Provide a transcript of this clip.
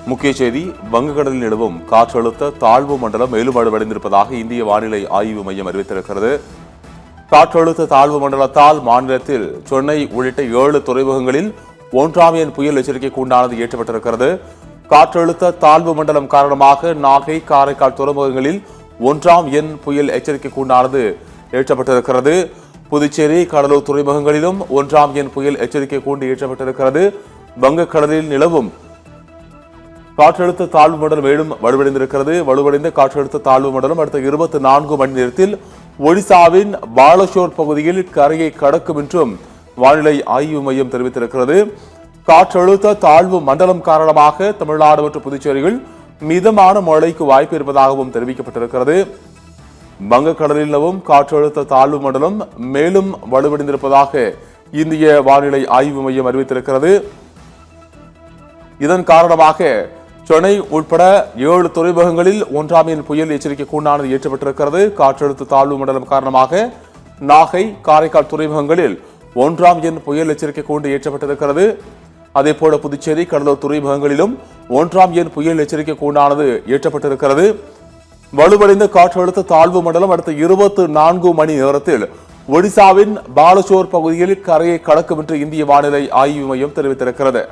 முக்கிய செய்தி, வங்கக்கடலில் நிலவும் காற்றழுத்த தாழ்வு மண்டலம் மேலும் வலுவடைந்திருப்பதாக இந்திய வானிலை ஆய்வு மையம் அறிவித்திருக்கிறது. காற்றழுத்த தாழ்வு மண்டலத்தால் மாநிலத்தில் சென்னை உள்ளிட்ட 7 துறைமுகங்களில் 1ஆம் எண் புயல் எச்சரிக்கைக்கு உண்டானது ஏற்றப்பட்டிருக்கிறது. காற்றழுத்த தாழ்வு மண்டலம் காரணமாக நாகை, காரைக்கால் துறைமுகங்களில் 1ஆம் எண் புயல் எச்சரிக்கைக்கு உண்டானது ஏற்றப்பட்டிருக்கிறது. புதுச்சேரி, கடலூர் துறைமுகங்களிலும் 1ஆம் எண் புயல் எச்சரிக்கை கூண்டு ஏற்றப்பட்டிருக்கிறது. வங்கக்கடலில் நிலவும் காற்றழுத்த தாழ்வு மண்டலம் மேலும் வலுவடைந்திருக்கிறது. வலுவடைந்த காற்றழுத்த தாழ்வு மண்டலம் அடுத்த 24 மணி நேரத்தில் ஒடிசாவின் பாலசோர் பகுதியில் கரையை கடக்கும் என்றும் வானிலை ஆய்வு மையம் தெரிவித்திருக்கிறது. காற்றழுத்த தாழ்வு மண்டலம் காரணமாக தமிழ்நாடு மற்றும் புதுச்சேரியில் மிதமான மழைக்கு வாய்ப்பு இருப்பதாகவும் தெரிவிக்கப்பட்டிருக்கிறது. வங்கக்கடலில் நிலவும் காற்றழுத்த தாழ்வு மண்டலம் மேலும் வலுவடைந்திருப்பதாக இந்திய வானிலை ஆய்வு மையம் அறிவித்திருக்கிறது. இதன் காரணமாக சென்னை உட்பட 7 துறைமுகங்களில் 1ஆம் எண் புயல் எச்சரிக்கை கூண்டானது ஏற்றப்பட்டிருக்கிறது. காற்றழுத்த தாழ்வு மண்டலம் காரணமாக நாகை, காரைக்கால் துறைமுகங்களில் 1ஆம் எண் புயல் எச்சரிக்கை கூண்டு ஏற்றப்பட்டிருக்கிறது. அதேபோல புதுச்சேரி, கடலூர் துறைமுகங்களிலும் 1ஆம் எண் புயல் எச்சரிக்கை கூண்டானது ஏற்றப்பட்டிருக்கிறது. வலுவடைந்த காற்றழுத்த தாழ்வு மண்டலம் அடுத்த 24 மணி நேரத்தில் ஒடிசாவின் பாலசோர் பகுதியில் கரையை கடக்கும் என்று இந்திய வானிலை ஆய்வு மையம் தெரிவித்திருக்கிறது.